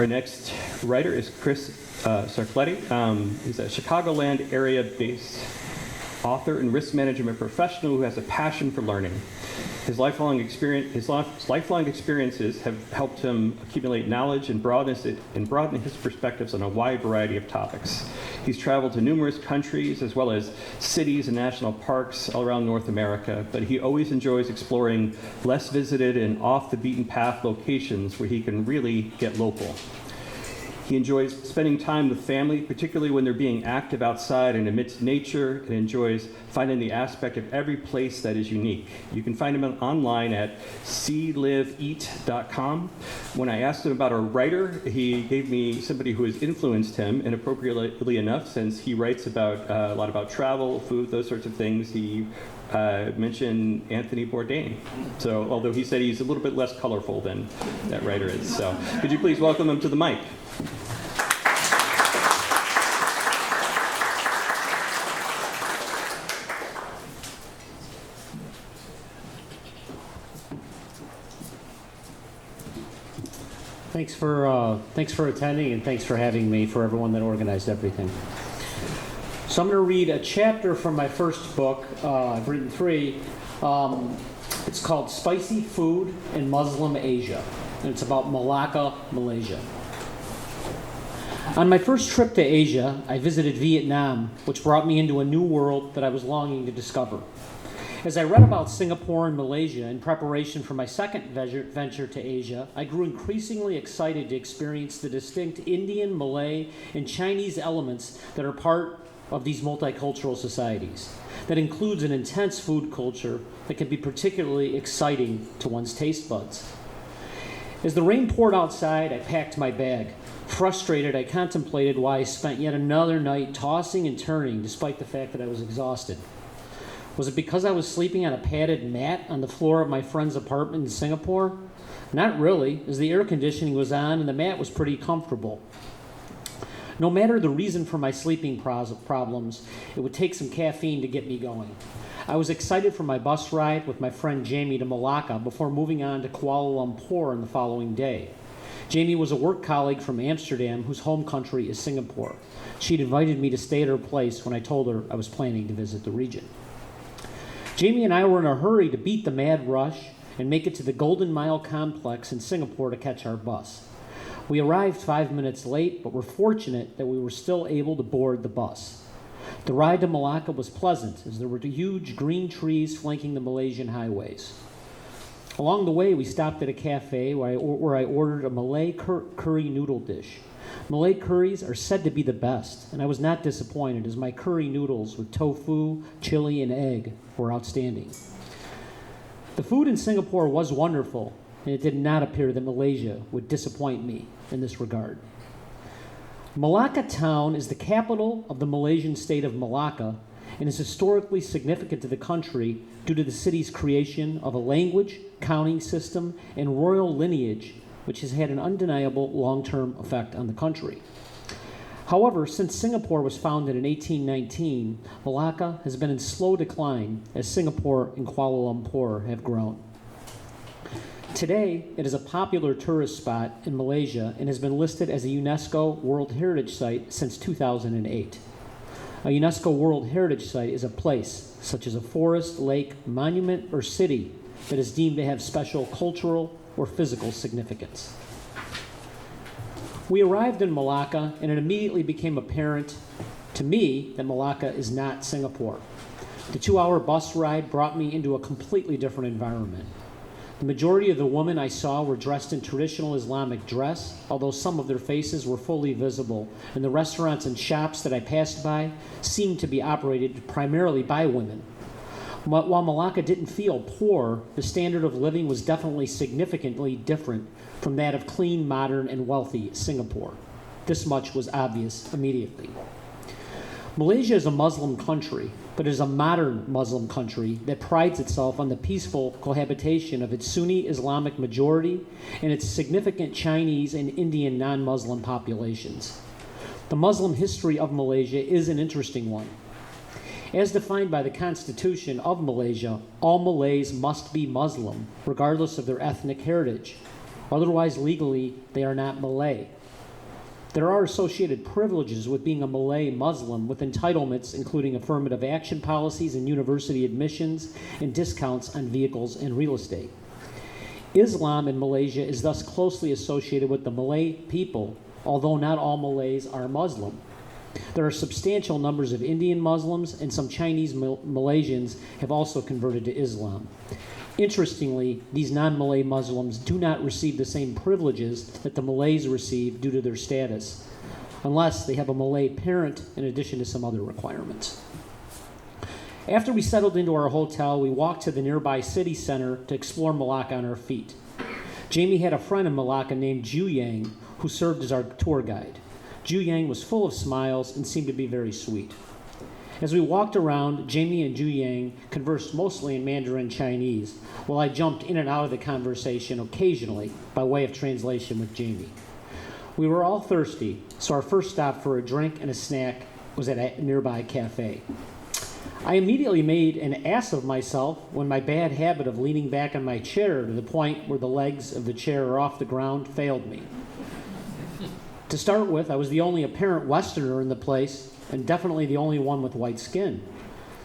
Our next writer is Chris Scarletti. He's a Chicagoland area-based author and risk management professional who has a passion for learning. His lifelong experiences have helped him accumulate knowledge and broaden his perspectives on a wide variety of topics. He's traveled to numerous countries as well as cities and national parks all around North America, but he always enjoys exploring less visited and off-the-beaten-path locations where he can really get local. He enjoys spending time with family, particularly when they're being active outside and amidst nature, and enjoys finding the aspect of every place that is unique. You can find him online at seeliveeat.com. When I asked him about a writer, he gave me somebody who has influenced him, and appropriately enough, since he writes about a lot about travel, food, those sorts of things, he mentioned Anthony Bourdain. So, although he said he's a little bit less colorful than that writer is. So, could you please welcome him to the mic? Thanks for attending, and thanks for having me, for everyone that organized everything. So I'm going to read a chapter from my first book. I've written 3. It's called Spicy Food in Muslim Asia, and it's about Malacca, Malaysia. On my first trip to Asia, I visited Vietnam, which brought me into a new world that I was longing to discover. As I read about Singapore and Malaysia in preparation for my second venture to Asia, I grew increasingly excited to experience the distinct Indian, Malay, and Chinese elements that are part of these multicultural societies. That includes an intense food culture that can be particularly exciting to one's taste buds. As the rain poured outside, I packed my bag. Frustrated, I contemplated why I spent yet another night tossing and turning despite the fact that I was exhausted. Was it because I was sleeping on a padded mat on the floor of my friend's apartment in Singapore? Not really, as the air conditioning was on and the mat was pretty comfortable. No matter the reason for my sleeping problems, it would take some caffeine to get me going. I was excited for my bus ride with my friend Jamie to Malacca before moving on to Kuala Lumpur on the following day. Jamie was a work colleague from Amsterdam whose home country is Singapore. She'd invited me to stay at her place when I told her I was planning to visit the region. Jamie and I were in a hurry to beat the mad rush and make it to the Golden Mile complex in Singapore to catch our bus. We arrived 5 minutes late, but were fortunate that we were still able to board the bus. The ride to Malacca was pleasant, as there were huge green trees flanking the Malaysian highways. Along the way, we stopped at a cafe where I ordered a Malay curry noodle dish. Malay curries are said to be the best, and I was not disappointed, as my curry noodles with tofu, chili, and egg were outstanding. The food in Singapore was wonderful, and it did not appear that Malaysia would disappoint me in this regard. Malacca town is the capital of the Malaysian state of Malacca and is historically significant to the country due to the city's creation of a language, counting system, and royal lineage, which has had an undeniable long-term effect on the country. However, since Singapore was founded in 1819, Malacca has been in slow decline as Singapore and Kuala Lumpur have grown. Today, it is a popular tourist spot in Malaysia and has been listed as a UNESCO World Heritage Site since 2008. A UNESCO World Heritage Site is a place, such as a forest, lake, monument, or city, that is deemed to have special cultural or physical significance. We arrived in Malacca, and it immediately became apparent to me that Malacca is not Singapore. The 2-hour bus ride brought me into a completely different environment. The majority of the women I saw were dressed in traditional Islamic dress, although some of their faces were fully visible, and the restaurants and shops that I passed by seemed to be operated primarily by women. While Malacca didn't feel poor, the standard of living was definitely significantly different from that of clean, modern, and wealthy Singapore. This much was obvious immediately. Malaysia is a Muslim country, but it is a modern Muslim country that prides itself on the peaceful cohabitation of its Sunni Islamic majority and its significant Chinese and Indian non-Muslim populations. The Muslim history of Malaysia is an interesting one. As defined by the Constitution of Malaysia, all Malays must be Muslim, regardless of their ethnic heritage. Otherwise, legally, they are not Malay. There are associated privileges with being a Malay Muslim, with entitlements including affirmative action policies and university admissions and discounts on vehicles and real estate. Islam in Malaysia is thus closely associated with the Malay people, although not all Malays are Muslim. There are substantial numbers of Indian Muslims, and some Chinese Malaysians have also converted to Islam. Interestingly, these non-Malay Muslims do not receive the same privileges that the Malays receive due to their status, unless they have a Malay parent in addition to some other requirements. After we settled into our hotel, we walked to the nearby city center to explore Malacca on our feet. Jamie had a friend in Malacca named Ju Yang, who served as our tour guide. Ju Yang was full of smiles and seemed to be very sweet. As we walked around, Jamie and Ju Yang conversed mostly in Mandarin Chinese, while I jumped in and out of the conversation occasionally by way of translation with Jamie. We were all thirsty, so our first stop for a drink and a snack was at a nearby cafe. I immediately made an ass of myself when my bad habit of leaning back on my chair to the point where the legs of the chair are off the ground failed me. To start with, I was the only apparent Westerner in the place, and definitely the only one with white skin.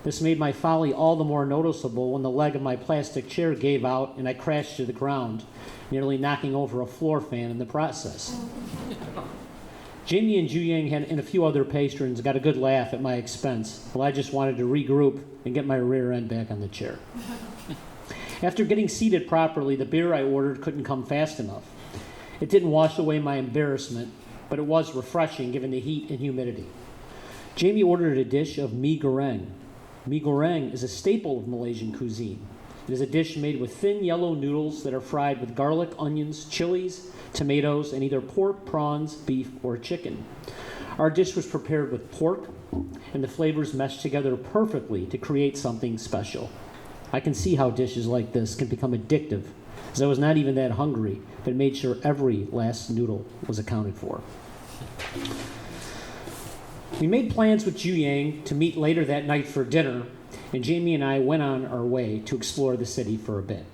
This made my folly all the more noticeable when the leg of my plastic chair gave out and I crashed to the ground, nearly knocking over a floor fan in the process. Jamie and Ju Yang and a few other patrons got a good laugh at my expense, while I just wanted to regroup and get my rear end back on the chair. After getting seated properly, the beer I ordered couldn't come fast enough. It didn't wash away my embarrassment, but it was refreshing given the heat and humidity. Jamie ordered a dish of mee goreng. Mee goreng is a staple of Malaysian cuisine. It is a dish made with thin yellow noodles that are fried with garlic, onions, chilies, tomatoes, and either pork, prawns, beef, or chicken. Our dish was prepared with pork, and the flavors meshed together perfectly to create something special. I can see how dishes like this can become addictive, as I was not even that hungry, but made sure every last noodle was accounted for. We made plans with Ju Yang to meet later that night for dinner, and Jamie and I went on our way to explore the city for a bit.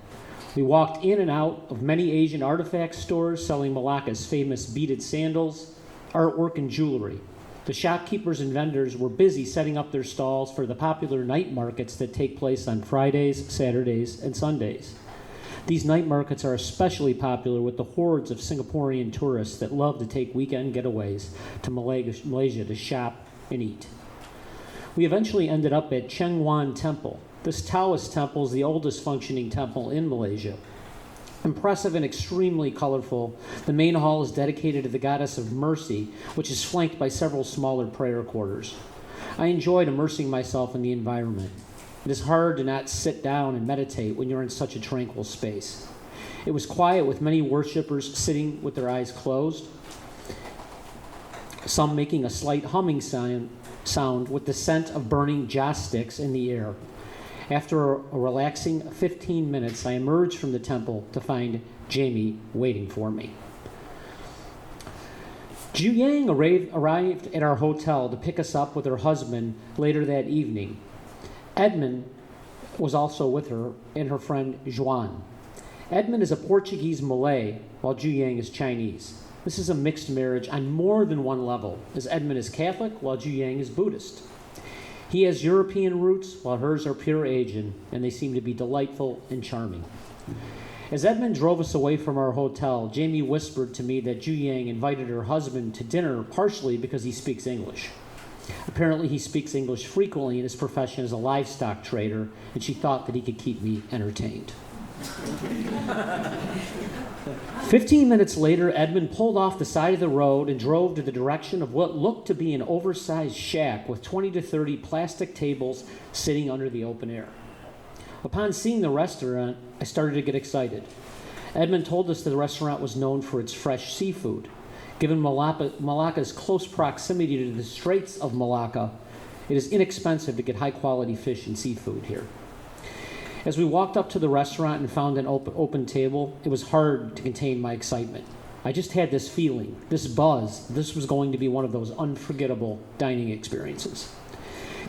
We walked in and out of many Asian artifact stores selling Malacca's famous beaded sandals, artwork, and jewelry. The shopkeepers and vendors were busy setting up their stalls for the popular night markets that take place on Fridays, Saturdays, and Sundays. These night markets are especially popular with the hordes of Singaporean tourists that love to take weekend getaways to Malaysia to shop and eat. We eventually ended up at Cheng Wan Temple. This Taoist temple is the oldest functioning temple in Malaysia. Impressive and extremely colorful, the main hall is dedicated to the goddess of mercy, which is flanked by several smaller prayer quarters. I enjoyed immersing myself in the environment. It is hard to not sit down and meditate when you're in such a tranquil space. It was quiet, with many worshipers sitting with their eyes closed, some making a slight humming sound with the scent of burning joss sticks in the air. After a relaxing 15 minutes, I emerged from the temple to find Jamie waiting for me. Ju Yang arrived at our hotel to pick us up with her husband later that evening. Edmund was also with her and her friend Juan. Edmund is a Portuguese Malay, while Ju Yang is Chinese. This is a mixed marriage on more than one level, as Edmund is Catholic while Ju Yang is Buddhist. He has European roots, while hers are pure Asian, and they seem to be delightful and charming. As Edmund drove us away from our hotel, Jamie whispered to me that Ju Yang invited her husband to dinner partially because he speaks English. Apparently, he speaks English frequently in his profession as a livestock trader, and she thought that he could keep me entertained. 15 minutes later, Edmund pulled off the side of the road and drove to the direction of what looked to be an oversized shack with 20 to 30 plastic tables sitting under the open air. Upon seeing the restaurant, I started to get excited. Edmund told us that the restaurant was known for its fresh seafood. Given Malacca's close proximity to the Straits of Malacca, it is inexpensive to get high-quality fish and seafood here. As we walked up to the restaurant and found an open table, it was hard to contain my excitement. I just had this feeling, this buzz, this was going to be one of those unforgettable dining experiences.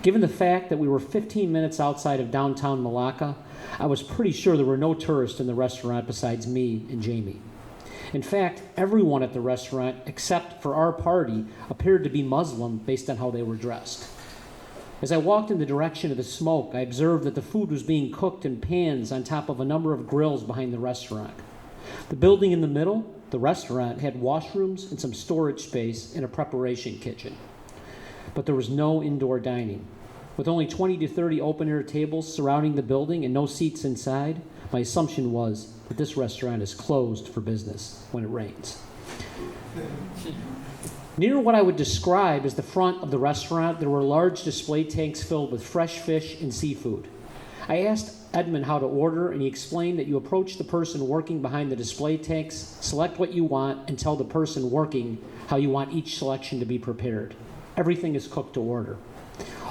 Given the fact that we were 15 minutes outside of downtown Malacca, I was pretty sure there were no tourists in the restaurant besides me and Jamie. In fact, everyone at the restaurant, except for our party, appeared to be Muslim based on how they were dressed. As I walked in the direction of the smoke, I observed that the food was being cooked in pans on top of a number of grills behind the restaurant. The building in the middle, the restaurant, had washrooms and some storage space and a preparation kitchen. But there was no indoor dining. With only 20 to 30 open-air tables surrounding the building and no seats inside, my assumption was that this restaurant is closed for business when it rains. Near what I would describe as the front of the restaurant, there were large display tanks filled with fresh fish and seafood. I asked Edmund how to order, and he explained that you approach the person working behind the display tanks, select what you want, and tell the person working how you want each selection to be prepared. Everything is cooked to order.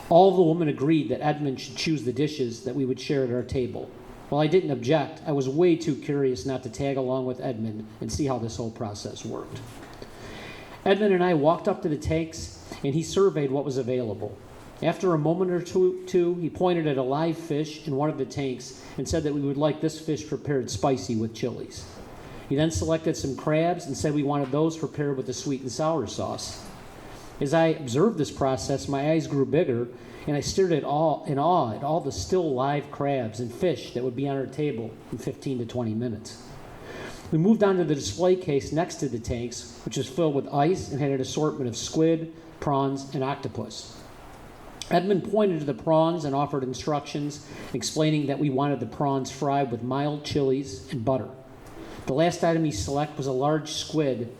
All of the women agreed that Edmund should choose the dishes that we would share at our table. While I didn't object, I was way too curious not to tag along with Edmund and see how this whole process worked. Edmund and I walked up to the tanks, and he surveyed what was available. After a moment or two, he pointed at a live fish in one of the tanks and said that we would like this fish prepared spicy with chilies. He then selected some crabs and said we wanted those prepared with a sweet and sour sauce. As I observed this process, my eyes grew bigger, and I stared in awe at all the still live crabs and fish that would be on our table in 15 to 20 minutes. We moved on to the display case next to the tanks, which was filled with ice and had an assortment of squid, prawns, and octopus. Edmund pointed to the prawns and offered instructions, explaining that we wanted the prawns fried with mild chilies and butter. The last item he selected was a large squid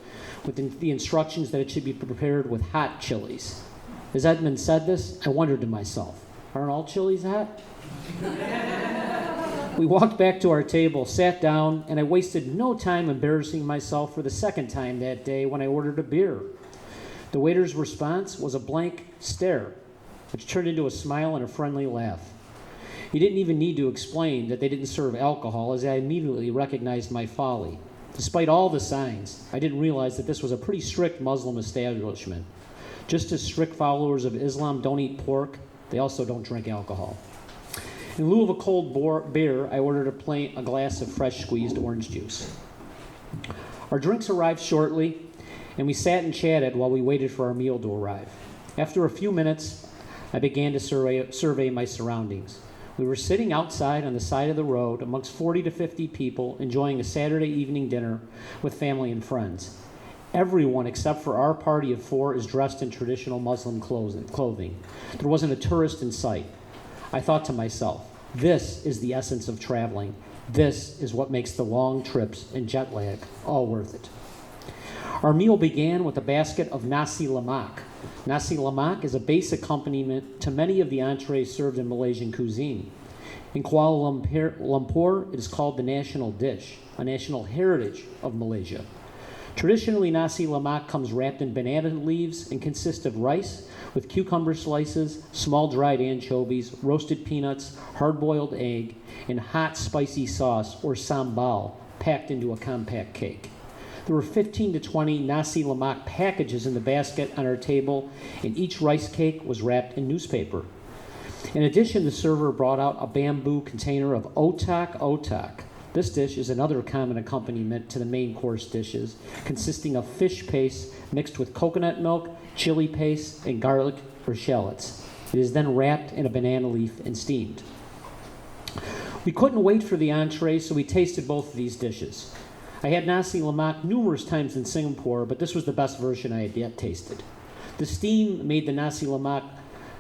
with the instructions that it should be prepared with hot chilies. As Edmund said this, I wondered to myself, aren't all chilies hot? We walked back to our table, sat down, and I wasted no time embarrassing myself for the second time that day when I ordered a beer. The waiter's response was a blank stare, which turned into a smile and a friendly laugh. He didn't even need to explain that they didn't serve alcohol, as I immediately recognized my folly. Despite all the signs, I didn't realize that this was a pretty strict Muslim establishment. Just as strict followers of Islam don't eat pork, they also don't drink alcohol. In lieu of a cold beer, I ordered a glass of fresh squeezed orange juice. Our drinks arrived shortly, and we sat and chatted while we waited for our meal to arrive. After a few minutes, I began to survey my surroundings. We were sitting outside on the side of the road amongst 40 to 50 people enjoying a Saturday evening dinner with family and friends. Everyone except for our party of 4 is dressed in traditional Muslim clothing. There wasn't a tourist in sight. I thought to myself, this is the essence of traveling. This is what makes the long trips and jet lag all worth it. Our meal began with a basket of nasi lemak. Nasi lemak is a base accompaniment to many of the entrees served in Malaysian cuisine. In Kuala Lumpur, it is called the national dish, a national heritage of Malaysia. Traditionally, nasi lemak comes wrapped in banana leaves and consists of rice with cucumber slices, small dried anchovies, roasted peanuts, hard-boiled egg, and hot spicy sauce, or sambal, packed into a compact cake. There were 15 to 20 nasi lemak packages in the basket on our table, and each rice cake was wrapped in newspaper. In addition, the server brought out a bamboo container of otak. This dish is another common accompaniment to the main course dishes, consisting of fish paste mixed with coconut milk, chili paste, and garlic or shallots. It is then wrapped in a banana leaf and steamed. We couldn't wait for the entree, so we tasted both of these dishes. I had nasi lemak numerous times in Singapore, but this was the best version I had yet tasted. The steam made the nasi lemak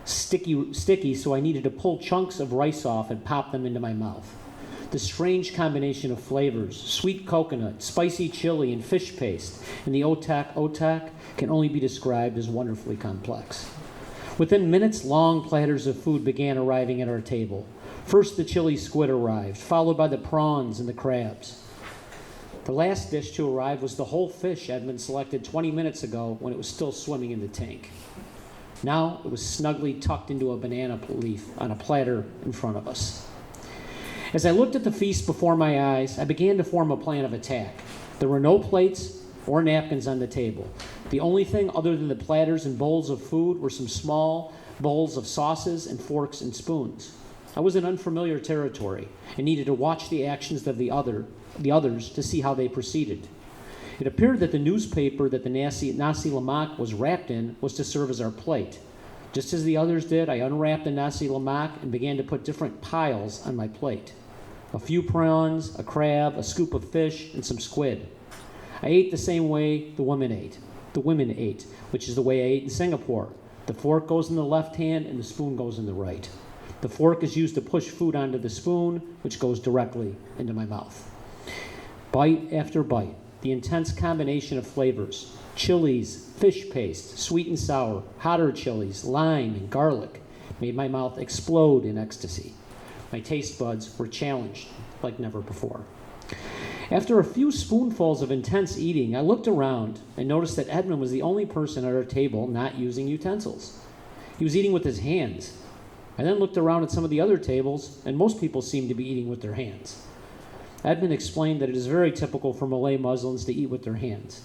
sticky, so I needed to pull chunks of rice off and pop them into my mouth. The strange combination of flavors, sweet coconut, spicy chili, and fish paste in the otak can only be described as wonderfully complex. Within minutes, long platters of food began arriving at our table. First, the chili squid arrived, followed by the prawns and the crabs. The last dish to arrive was the whole fish Edmund selected 20 minutes ago when it was still swimming in the tank. Now it was snugly tucked into a banana leaf on a platter in front of us. As I looked at the feast before my eyes, I began to form a plan of attack. There were no plates or napkins on the table. The only thing other than the platters and bowls of food were some small bowls of sauces and forks and spoons. I was in unfamiliar territory and needed to watch the actions of the others to see how they proceeded. It appeared that the newspaper that the nasi lemak was wrapped in was to serve as our plate. Just as the others did, I unwrapped the nasi lemak and began to put different piles on my plate. A few prawns, a crab, a scoop of fish, and some squid. I ate the same way the women ate, which is the way I ate in Singapore. The fork goes in the left hand and the spoon goes in the right. The fork is used to push food onto the spoon, which goes directly into my mouth. Bite after bite, the intense combination of flavors, chilies, fish paste, sweet and sour, hotter chilies, lime, and garlic, made my mouth explode in ecstasy. My taste buds were challenged like never before. After a few spoonfuls of intense eating, I looked around and noticed that Edmund was the only person at our table not using utensils. He was eating with his hands. I then looked around at some of the other tables, and most people seemed to be eating with their hands. Edmund explained that it is very typical for Malay Muslims to eat with their hands.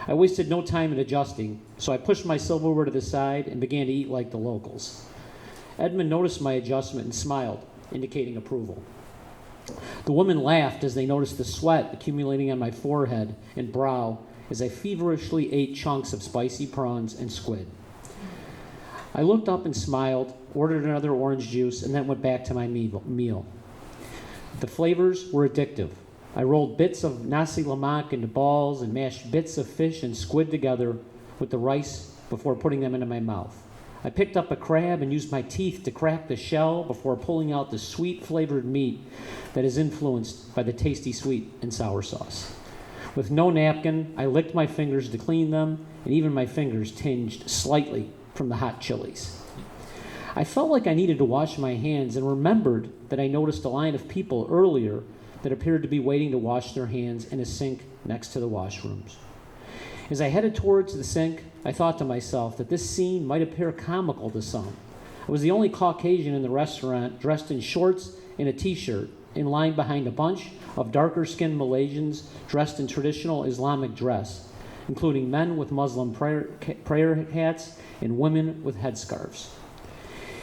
I wasted no time in adjusting, so I pushed my silverware to the side and began to eat like the locals. Edmund noticed my adjustment and smiled, indicating approval. The women laughed as they noticed the sweat accumulating on my forehead and brow as I feverishly ate chunks of spicy prawns and squid. I looked up and smiled, ordered another orange juice, and then went back to my meal. The flavors were addictive. I rolled bits of nasi lemak into balls and mashed bits of fish and squid together with the rice before putting them into my mouth. I picked up a crab and used my teeth to crack the shell before pulling out the sweet-flavored meat that is influenced by the tasty sweet and sour sauce. With no napkin, I licked my fingers to clean them, and even my fingers tinged slightly from the hot chilies. I felt like I needed to wash my hands and remembered that I noticed a line of people earlier that appeared to be waiting to wash their hands in a sink next to the washrooms. As I headed towards the sink, I thought to myself that this scene might appear comical to some. I was the only Caucasian in the restaurant dressed in shorts and a t-shirt, in line behind a bunch of darker-skinned Malaysians dressed in traditional Islamic dress, including men with Muslim prayer hats and women with headscarves.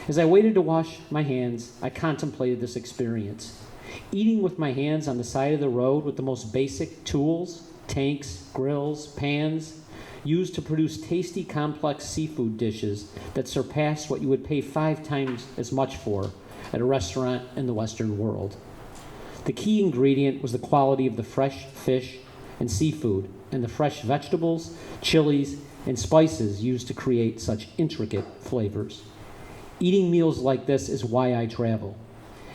As I waited to wash my hands, I contemplated this experience. Eating with my hands on the side of the road with the most basic tools, tanks, grills, pans, used to produce tasty, complex seafood dishes that surpassed what you would pay 5 times as much for at a restaurant in the Western world. The key ingredient was the quality of the fresh fish and seafood and the fresh vegetables, chilies, and spices used to create such intricate flavors. Eating meals like this is why I travel.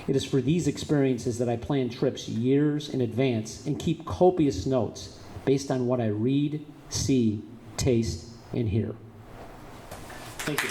It is for these experiences that I plan trips years in advance and keep copious notes based on what I read, see, taste, and hear. Thank you.